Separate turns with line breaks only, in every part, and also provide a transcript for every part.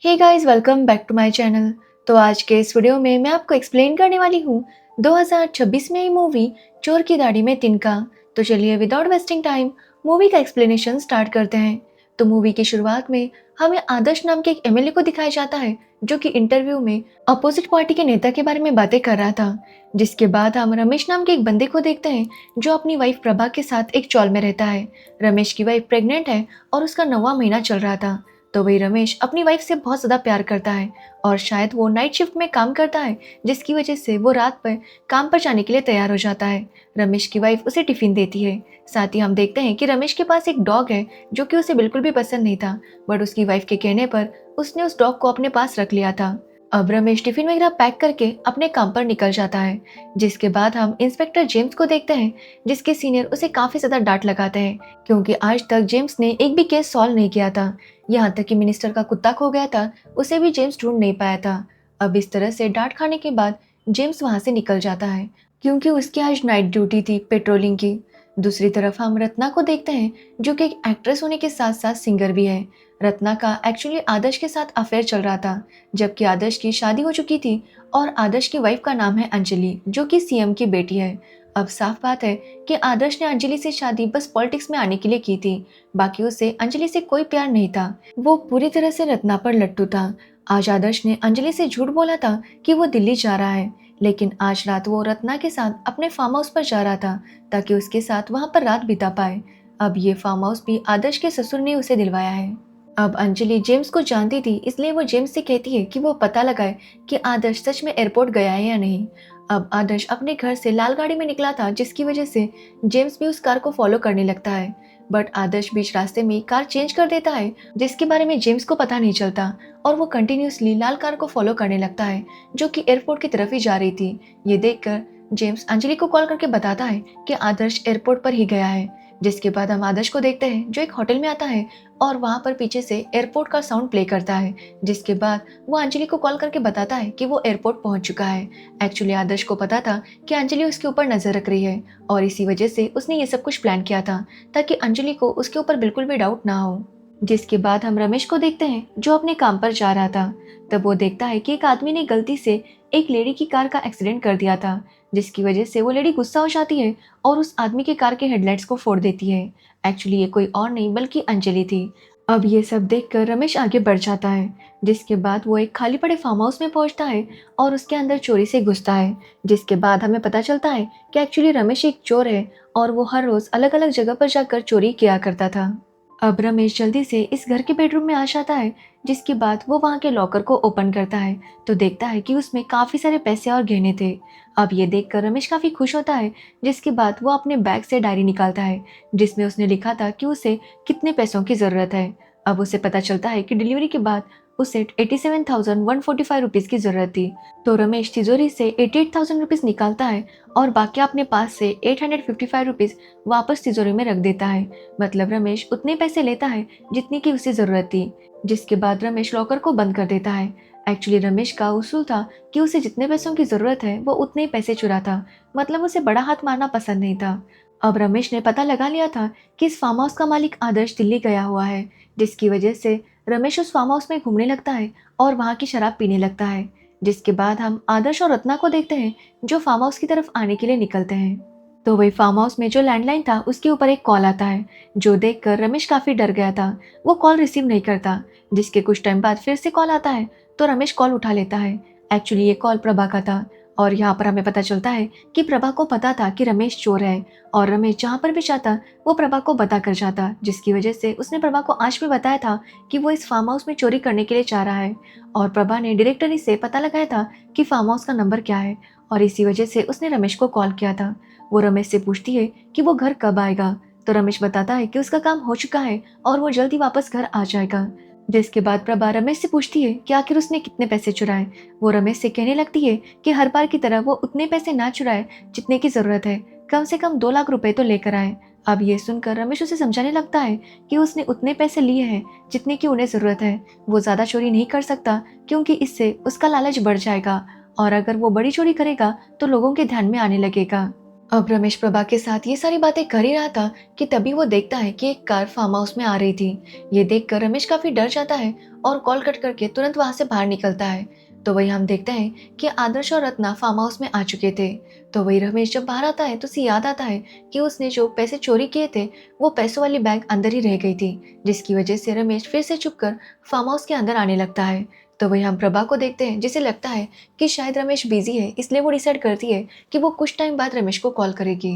Hey guys, welcome back to my channel. तो आज के इस वीडियो में मैं आपको एक्सप्लेन करने वाली हूँ 2026 में ही मूवी चोर की दाढ़ी में तिनका। तो चलिए विदाउट वेस्टिंग टाइम मूवी का एक्सप्लेनेशन स्टार्ट करते हैं। तो मूवी की शुरुआत में हमें आदर्श नाम के एक एमएलए को दिखाया जाता है जो कि इंटरव्यू में अपोजिट पार्टी के नेता के बारे में बातें कर रहा था। जिसके बाद हम रमेश नाम के एक बंदे को देखते हैं जो अपनी वाइफ प्रभा के साथ एक चौल में रहता है। रमेश की वाइफ प्रेग्नेंट है और उसका 9वां महीना चल रहा था। तो वही रमेश अपनी वाइफ से बहुत ज़्यादा प्यार करता है और शायद वो नाइट शिफ्ट में काम करता है, जिसकी वजह से वो रात पर काम पर जाने के लिए तैयार हो जाता है। रमेश की वाइफ उसे टिफिन देती है। साथ ही हम देखते हैं कि रमेश के पास एक डॉग है जो कि उसे बिल्कुल भी पसंद नहीं था, बट उसकी वाइफ के कहने पर उसने उस डॉग को अपने पास रख लिया था। अब रमेश टिफिन वगैरह पैक करके अपने काम पर निकल जाता है। जिसके बाद हम इंस्पेक्टर जेम्स को देखते हैं, जिसके सीनियर उसे काफी ज्यादा डांट लगाते हैं क्योंकि आज तक जेम्स ने एक भी केस सॉल्व नहीं किया था। यहाँ तक कि मिनिस्टर का कुत्ता खो गया था, उसे भी जेम्स ढूंढ नहीं पाया था। अब इस तरह से डांट खाने के बाद जेम्स वहां से निकल जाता है क्योंकि उसकी आज नाइट ड्यूटी थी पेट्रोलिंग की। दूसरी तरफ हम रत्ना को देखते हैं जो कि एक एक्ट्रेस होने के साथ साथ सिंगर भी है। रत्ना का एक्चुअली आदर्श के साथ अफेयर चल रहा था, जबकि आदर्श की शादी हो चुकी थी और आदर्श की वाइफ का नाम है अंजलि जो कि सीएम की बेटी है। अब साफ बात है कि आदर्श ने अंजलि से शादी बस पॉलिटिक्स में आने के लिए की थी, बाकी उसे अंजलि से कोई प्यार नहीं था। वो पूरी तरह से रत्ना पर लट्टू था। आज आदर्श ने अंजलि से झूठ बोला था कि वो दिल्ली जा रहा है, लेकिन आज रात वो रत्ना के साथ अपने फार्म हाउस पर जा रहा था ताकि उसके साथ वहां पर रात बिता पाए। अब ये फार्म हाउस भी आदर्श के ससुर ने उसे दिलवाया है। अब अंजलि जेम्स को जानती थी, इसलिए वो जेम्स से कहती है कि वो पता लगाए कि आदर्श सच में एयरपोर्ट गया है या नहीं। अब आदर्श अपने घर से लाल गाड़ी में निकला था, जिसकी वजह से जेम्स भी उस कार को फॉलो करने लगता है। बट आदर्श बीच रास्ते में कार चेंज कर देता है, जिसके बारे में जेम्स को पता नहीं चलता और वो कंटिन्यूसली लाल कार को फॉलो करने लगता है जो कि एयरपोर्ट की तरफ ही जा रही थी। ये देखकर जेम्स अंजलि को कॉल करके बताता है कि आदर्श एयरपोर्ट पर ही गया है। जिसके बाद हम आदर्श को देखते हैं जो एक होटल में आता है और वहां पर पीछे से एयरपोर्ट का साउंड प्ले करता है। जिसके बाद वो अंजलि को कॉल करके बताता है कि वो एयरपोर्ट पहुंच चुका है। एक्चुअली आदर्श को पता था कि अंजलि उसके ऊपर नजर रख रही है और इसी वजह से उसने ये सब कुछ प्लान किया था ताकि अंजलि को उसके ऊपर बिल्कुल भी डाउट ना हो। जिसके बाद हम रमेश को देखते हैं जो अपने काम पर जा रहा था। तब वो देखता है कि एक आदमी ने गलती से एक लेडी की कार का एक्सीडेंट कर दिया था, जिसकी वजह से वो लेडी गुस्सा हो जाती है और उस आदमी के कार के हेडलाइट्स को फोड़ देती है। एक्चुअली ये कोई और नहीं बल्कि अंजलि थी। अब ये सब देखकर रमेश आगे बढ़ जाता है। जिसके बाद वो एक खाली पड़े फार्म हाउस में पहुंचता है और उसके अंदर चोरी से घुसता है। जिसके बाद हमें पता चलता है कि एक्चुअली रमेश एक चोर है और वो हर रोज अलग अलग जगह पर जाकर चोरी किया करता था। अब रमेश जल्दी से इस घर के बेडरूम में आ जाता है। जिसके बाद वो वहां के लॉकर को ओपन करता है तो देखता है कि उसमें काफी सारे पैसे और गहने थे। अब ये देखकर रमेश काफी खुश होता है। जिसके बाद वो अपने बैग से डायरी निकालता है जिसमें उसने लिखा था कि उसे कितने पैसों की जरूरत है। अब उसे पता चलता है कि डिलीवरी के बाद उसे 87,145 रुपीज की जरूरत थी। तो रमेश तिजोरी से 88,000 रुपीज निकालता है और बाकी अपने पास से 855 रुपीज वापस तिजोरी में रख देता है। मतलब रमेश उतने पैसे लेता है जितनी की उसे जरूरत थी। जिसके बाद रमेश लॉकर को बंद कर देता है। एक्चुअली रमेश का उसूल था कि उसे जितने पैसों की जरूरत है वो उतने ही पैसे चुराता, मतलब उसे बड़ा हाथ मारना पसंद नहीं था। अब रमेश ने पता लगा लिया था कि इस फार्म हाउस का मालिक आदर्श दिल्ली गया हुआ है, जिसकी वजह से रमेश उस फार्म हाउस में घूमने लगता है और वहां की शराब पीने लगता है। जिसके बाद हम आदर्श और रत्ना को देखते हैं जो फार्म हाउस की तरफ आने के लिए निकलते हैं। तो वही फार्म हाउस में जो लैंडलाइन था उसके ऊपर एक कॉल आता है जो देखकर रमेश काफी डर गया था। वो कॉल रिसीव नहीं करता। जिसके कुछ टाइम बाद फिर से कॉल आता है तो रमेश कॉल उठा लेता है। एक्चुअली ये कॉल प्रभा का था और यहाँ पर हमें पता चलता है कि प्रभा को पता था कि रमेश चोर है और रमेश जहाँ पर भी जाता वो प्रभा को बता कर जाता, जिसकी वजह से उसने प्रभा को आज भी बताया था कि वो इस फार्म हाउस में चोरी करने के लिए जा रहा है। और प्रभा ने डायरेक्टरी से पता लगाया था कि फार्म हाउस का नंबर क्या है और इसी वजह से उसने रमेश को कॉल किया था। वो रमेश से पूछती है कि वो घर कब आएगा, तो रमेश बताता है कि उसका काम हो चुका है और वो जल्दी वापस घर आ जाएगा। जिसके बाद प्रभा रमेश से पूछती है कि आखिर उसने कितने पैसे चुराए। वो रमेश से कहने लगती है कि हर बार की तरह वो उतने पैसे ना चुराए जितने की जरूरत है, कम से कम 2 लाख रुपए तो लेकर आए। अब ये सुनकर रमेश उसे समझाने लगता है कि उसने उतने पैसे लिए हैं जितने की उन्हें जरूरत है। वो ज्यादा चोरी नहीं कर सकता क्योंकि इससे उसका लालच बढ़ जाएगा और अगर वो बड़ी चोरी करेगा तो लोगों के ध्यान में आने लगेगा। अब रमेश प्रभा के साथ ये सारी बातें कर ही रहा था कि तभी वो देखता है कि एक कार फार्म हाउस में आ रही थी। ये देखकर रमेश काफी डर जाता है और कॉल कट करके तुरंत वहां से बाहर निकलता है। तो वही हम देखते हैं कि आदर्श और रत्ना फार्म हाउस में आ चुके थे। तो वही रमेश जब बाहर आता है तो उसे याद आता है कि उसने जो पैसे चोरी किए थे वो पैसों वाली बैग अंदर ही रह गई थी, जिसकी वजह से रमेश फिर से चुपकर फार्म हाउस के अंदर आने लगता है। तो वही हम प्रभा को देखते हैं, जिसे लगता है कि शायद रमेश बिजी है, इसलिए वो डिसाइड करती है कि वो कुछ टाइम बाद रमेश को कॉल करेगी।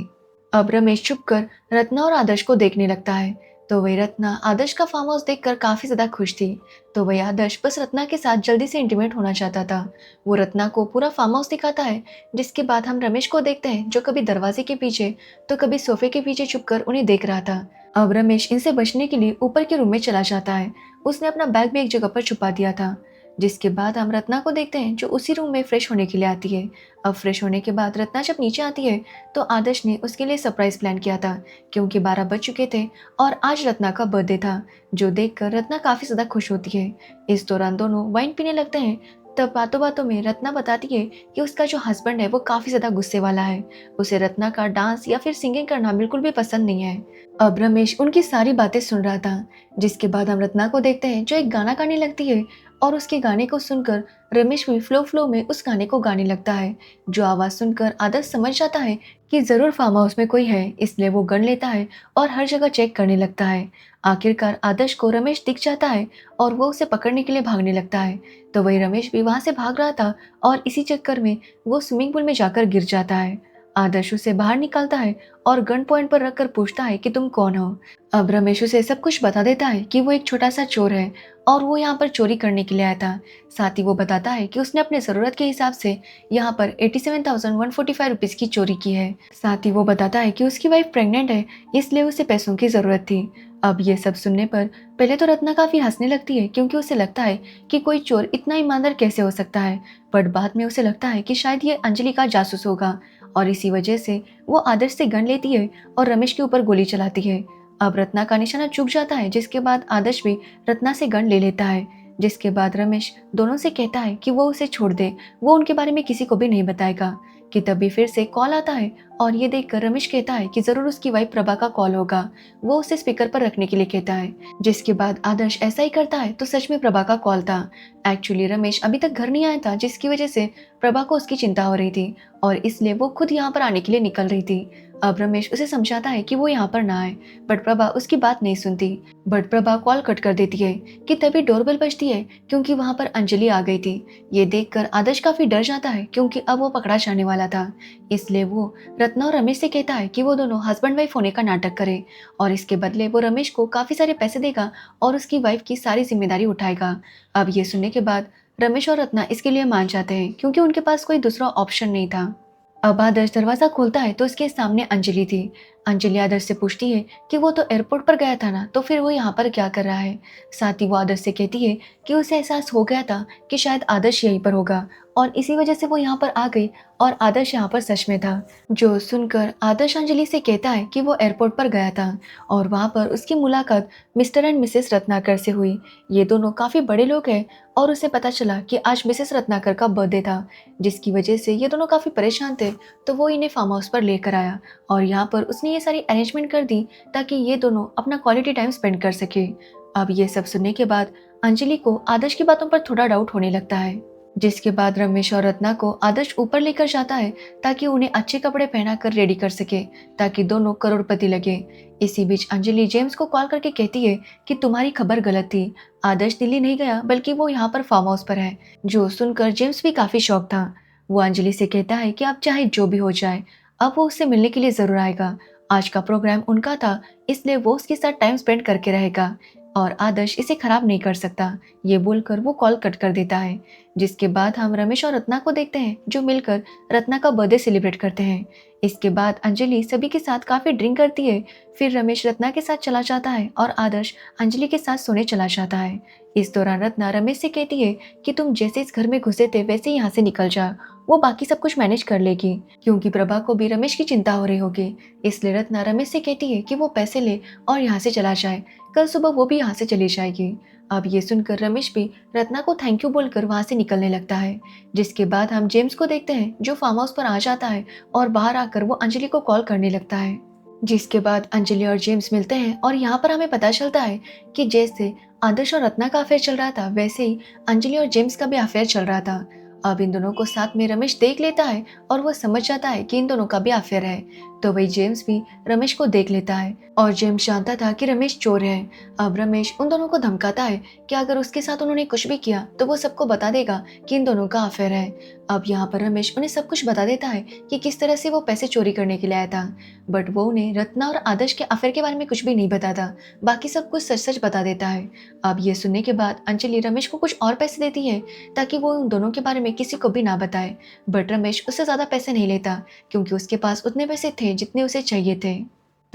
अब रमेश चुपकर रत्ना और आदर्श को देखने लगता है। तो वही रत्ना आदर्श का फार्म हाउस देखकर काफी ज्यादा खुश थी। तो वही आदर्श बस रत्ना के साथ जल्दी से इंटीमेट होना चाहता था। वो रत्ना को पूरा फार्म हाउस दिखाता है, जिसके बाद हम रमेश को देखते हैं, जो कभी दरवाजे के पीछे तो कभी सोफे के पीछे छुपकर उन्हें देख रहा था। अब रमेश इनसे बचने के लिए ऊपर के रूम में चला जाता है। उसने अपना बैग भी एक जगह पर छुपा दिया था। जिसके बाद हम रत्ना को देखते हैं, जो उसी रूम में फ्रेश होने के लिए आती है। अब फ्रेश होने के बाद रत्ना जब नीचे आती है तो आदर्श ने उसके लिए सरप्राइज प्लान किया था, क्योंकि 12 बज चुके थे और आज रत्ना का बर्थडे था, जो देखकर रत्ना काफी ज्यादा खुश होती है। इस दौरान दोनों वाइन पीने लगते हैं। तब बातों बातों में रत्ना बताती है कि उसका जो हस्बैंड है वो काफी ज्यादा गुस्से वाला है। उसे रत्ना का डांस या फिर सिंगिंग करना बिल्कुल भी पसंद नहीं है। अब रमेश उनकी सारी बातें सुन रहा था। जिसके बाद हम रत्ना को देखते हैं, जो एक गाना गाने लगती है और उसके गाने को सुनकर रमेश भी फ्लो फ्लो में उस गाने को गाने लगता है। जो आवाज सुनकर आदर्श समझ जाता है कि जरूर फार्म हाउस में कोई है, इसलिए वो गन लेता है और हर जगह चेक करने लगता है। आखिरकार आदर्श को रमेश दिख जाता है और वो उसे पकड़ने के लिए भागने लगता है। तो वही रमेश भी वहां से भाग रहा था और इसी चक्कर में वो स्विमिंग पूल में जाकर गिर जाता है। आदर्श उसे बाहर निकालता है और गन पॉइंट पर रखकर पूछता है कि तुम कौन हो। अब रमेश उसे सब कुछ बता देता है कि वो एक छोटा सा चोर है और वो यहाँ पर चोरी करने के लिए आया था। साथ ही वो बताता है कि उसने अपने ज़रूरत के हिसाब से यहाँ पर 87,145 रुपीज़ की चोरी की है। साथ ही वो बताता है कि उसकी वाइफ प्रेग्नेंट है, इसलिए उसे पैसों की ज़रूरत थी। अब ये सब सुनने पर पहले तो रत्ना काफ़ी हंसने लगती है, क्योंकि उसे लगता है कि कोई चोर इतना ईमानदार कैसे हो सकता है। बट बाद में उसे लगता है कि शायद ये अंजलि का जासूस होगा और इसी वजह से वो आदर्श से गन लेती है और रमेश के ऊपर गोली चलाती है। अब रत्ना का निशाना चूक जाता है, जिसके बाद आदर्श भी रत्ना से गन ले लेता है। जिसके बाद रमेश दोनों से कहता है कि वो उसे छोड़ दे, वो उनके बारे में किसी को भी नहीं बताएगा। कि तभी फिर से कॉल आता है और ये देखकर रमेश कहता है कि जरूर उसकी वाइफ प्रभा का कॉल होगा। वो उसे स्पीकर पर रखने के लिए कहता है। जिसके बाद आदर्श ऐसा ही करता है तो सच में प्रभा का कॉल था। एक्चुअली रमेश अभी तक घर नहीं आया था, जिसकी वजह से प्रभा को उसकी चिंता हो रही थी और इसलिए वो खुद यहाँ पर आने के लिए निकल रही थी। अब रमेश उसे समझाता है कि वो यहाँ पर ना आए, बट प्रभा उसकी बात नहीं सुनती। बट प्रभा कॉल कट कर देती है कि तभी डोरबेल बजती है, क्योंकि वहां पर अंजलि आ गई थी। ये देखकर आदर्श काफी डर जाता है, क्योंकि अब वो पकड़ा जाने वाला था। इसलिए वो रत्ना और रमेश से कहता है कि वो दोनों हस्बैंड वाइफ होने का नाटक करे और इसके बदले वो रमेश को काफी सारे पैसे देगा और उसकी वाइफ की सारी जिम्मेदारी उठाएगा। अब ये सुनने के बाद रमेश और रत्ना इसके लिए मान जाते हैं, क्योंकि उनके पास कोई दूसरा ऑप्शन नहीं था। अब आदर्श दरवाजा खोलता है तो उसके सामने अंजलि थी। अंजलि आदर्श से पूछती है कि वो तो एयरपोर्ट पर गया था ना, तो फिर वो यहाँ पर क्या कर रहा है। साथ ही वो आदर्श से कहती है कि उसे एहसास हो गया था कि शायद आदर्श यहीं पर होगा और इसी वजह से वो यहाँ पर आ गई और आदर्श यहाँ पर सच में था। जो सुनकर आदर्श अंजलि से कहता है कि वो एयरपोर्ट पर गया था और वहाँ पर उसकी मुलाकात मिस्टर एंड मिसेस रत्नाकर से हुई। ये दोनों काफ़ी बड़े लोग हैं और उसे पता चला कि आज मिसेस रत्नाकर का बर्थडे था, जिसकी वजह से ये दोनों काफ़ी परेशान थे। तो वो इन्हें फार्म हाउस पर लेकर आया और यहाँ पर उसने ये सारी अरेंजमेंट कर दी ताकि ये दोनों अपना क्वालिटी टाइम स्पेंड कर सके। अब ये सब सुनने के बाद अंजलि को आदर्श की बातों पर थोड़ा डाउट होने लगता है। जिसके बाद रमेश और रत्ना को आदर्श ऊपर लेकर जाता है ताकि उन्हें अच्छे कपड़े पहनाकर रेडी कर सके, ताकि दोनों करोड़पति लगे। इसी बीच अंजलि जेम्स को कॉल करके कहती है कि तुम्हारी खबर गलत थी, आदर्श दिल्ली नहीं गया बल्कि वो यहाँ पर फार्म हाउस पर है। जो सुनकर जेम्स भी काफी शॉक था। वो अंजलि से कहता है कि अब चाहे जो भी हो जाए, अब वो उससे मिलने के लिए जरूर आएगा। आज का प्रोग्राम उनका था, इसलिए वो उसके साथ टाइम स्पेंड करके रहेगा और आदर्श इसे खराब नहीं कर सकता। ये बोलकर वो कॉल कट कर देता है। जिसके बाद हम रमेश और रत्ना को देखते हैं, जो मिलकर रत्ना का बर्थडे सेलिब्रेट करते हैं। इसके बाद अंजलि सभी के साथ काफी ड्रिंक करती है। फिर रमेश रत्ना के साथ चला जाता है और आदर्श अंजलि के साथ सोने चला जाता है। इस दौरान रत्ना रमेश से कहती है कि तुम जैसे इस घर में घुसे थे वैसे ही यहाँ से निकल जा, वो बाकी सब कुछ मैनेज कर लेगी, क्योंकि प्रभा को भी रमेश की चिंता हो रही होगी। इसलिए रत्ना रमेश से कहती है कि वो पैसे ले और यहाँ से चला जाए, कल सुबह वो भी यहाँ से चली जाएगी। अब ये सुनकर रमेश भी रत्ना को थैंक यू बोलकर वहाँ से निकलने लगता है। जिसके बाद हम जेम्स को देखते हैं जो फार्म हाउस पर आ जाता है और बाहर आकर वो अंजलि को कॉल करने लगता है। जिसके बाद अंजलि और जेम्स मिलते हैं और यहाँ पर हमें पता चलता है कि जैसे आदर्श और रत्ना का अफेयर चल रहा था वैसे ही अंजलि और जेम्स का भी अफेयर चल रहा था। अब इन दोनों को साथ में रमेश देख लेता है और वो समझ जाता है कि इन दोनों का भी अफेयर है। तो वही जेम्स भी रमेश को देख लेता है और जेम्स जानता था कि रमेश चोर है। अब रमेश उन दोनों को धमकाता है कि अगर उसके साथ उन्होंने कुछ भी किया तो वो सबको बता देगा कि इन दोनों का अफेयर है। अब यहाँ पर रमेश उन्हें सब कुछ बता देता है कि किस तरह से वो पैसे चोरी करने के लिए आया था, बट वो उन्हें रत्ना और आदर्श के अफेयर के बारे में कुछ भी नहीं बताता, बाकी सब कुछ सच सच बता देता है। अब ये सुनने के बाद अंजलि रमेश को कुछ और पैसे देती है ताकि वो उन दोनों के बारे में किसी को भी ना बताए, बट रमेश उससे ज़्यादा पैसे नहीं लेता क्योंकि उसके पास उतने पैसे थे जितने उसे चाहिए थे।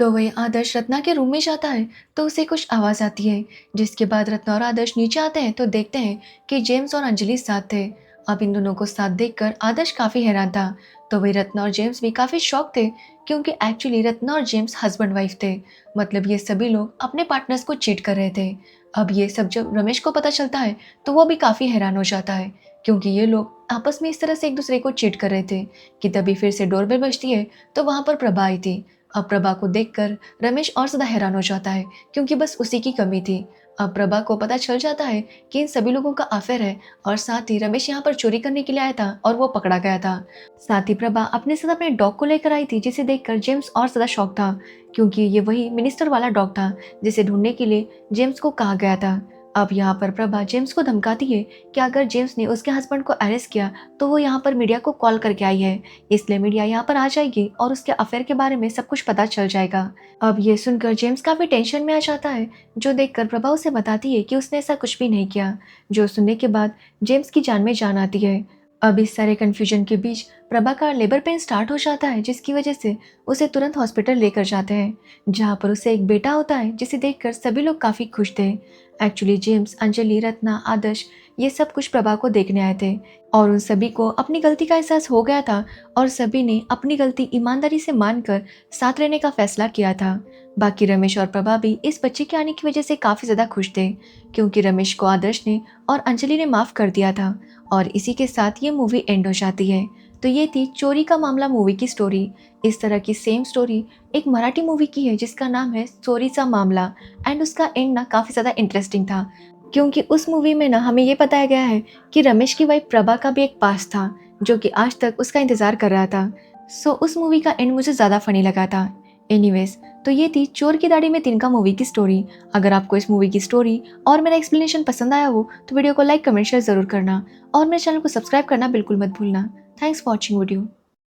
तो वही आदर्श रत्ना के रूम में जाता है तो उसे कुछ आवाज़ आती है। जिसके बाद रत्ना और आदर्श नीचे आते हैं तो देखते हैं कि जेम्स और अंजलि साथ थे। अब इन दोनों को साथ देखकर आदर्श काफ़ी हैरान था। तो वही रत्ना और जेम्स भी काफ़ी शॉक थे क्योंकि एक्चुअली रत्ना और जेम्स हस्बैंड वाइफ थे, मतलब ये सभी लोग अपने पार्टनर्स को चीट कर रहे थे। अब ये सब जब रमेश को पता चलता है तो वो भी काफ़ी हैरान हो जाता है क्योंकि ये लोग आपस में इस तरह से एक दूसरे को चीट कर रहे थे कि तभी फिर से डोरबेल बजती है तो वहाँ पर प्रभा आई थी। अब प्रभा को देखकर रमेश और ज़्यादा हैरान हो जाता है क्योंकि बस उसी की कमी थी। अब प्रभा को पता चल जाता है कि इन सभी लोगों का अफेयर है और साथ ही रमेश यहाँ पर चोरी करने के लिए आया था और वो पकड़ा गया था। साथ ही प्रभा अपने साथ अपने डॉग को लेकर आई थी जिसे देखकर जेम्स और ज़्यादा शॉक था क्योंकि ये वही मिनिस्टर वाला डॉग था जिसे ढूंढने के लिए जेम्स को कहा गया था। अब यहाँ पर प्रभा जेम्स को धमकाती है कि अगर जेम्स ने उसके हस्बैंड को अरेस्ट किया तो वो यहाँ पर मीडिया को कॉल करके आई है, इसलिए मीडिया यहाँ पर आ जाएगी और उसके अफेयर के बारे में सब कुछ पता चल जाएगा। अब ये सुनकर जेम्स काफ़ी टेंशन में आ जाता है, जो देखकर प्रभा उसे बताती है कि उसने ऐसा कुछ भी नहीं किया। जो सुनने के बाद जेम्स की जान में जान आती है। अब इस सारे कन्फ्यूजन के बीच प्रभा का लेबर पेन स्टार्ट हो जाता है जिसकी वजह से उसे तुरंत हॉस्पिटल लेकर जाते हैं, जहाँ पर उसे एक बेटा होता है जिसे देखकर सभी लोग काफ़ी खुश थे। एक्चुअली जेम्स, अंजलि, रत्ना, आदर्श ये सब कुछ प्रभा को देखने आए थे और उन सभी को अपनी गलती का एहसास हो गया था और सभी ने अपनी गलती ईमानदारी से मानकर साथ रहने का फैसला किया था। बाकी रमेश और प्रभा भी इस बच्चे के आने की वजह से काफ़ी ज़्यादा खुश थे क्योंकि रमेश को आदर्श ने और अंजलि ने माफ़ कर दिया था और इसी के साथ ये मूवी एंड हो जाती है। तो ये थी चोरी का मामला मूवी की स्टोरी। इस तरह की सेम स्टोरी एक मराठी मूवी की है जिसका नाम है चोरीचा मामला, एंड उसका एंड ना काफ़ी ज़्यादा इंटरेस्टिंग था क्योंकि उस मूवी में ना हमें ये बताया गया है कि रमेश की वाइफ प्रभा का भी एक पास्ट था जो कि आज तक उसका इंतज़ार कर रहा था। सो उस मूवी का एंड मुझे ज़्यादा फनी लगा था। एनीवेज, तो ये थी चोर की दाढ़ी में तिनका मूवी की स्टोरी। अगर आपको इस मूवी की स्टोरी और मेरा एक्सप्लेनेशन पसंद आया हो तो वीडियो को लाइक, कमेंट, शेयर ज़रूर करना और मेरे चैनल को सब्सक्राइब करना बिल्कुल मत भूलना। Thanks for watching video.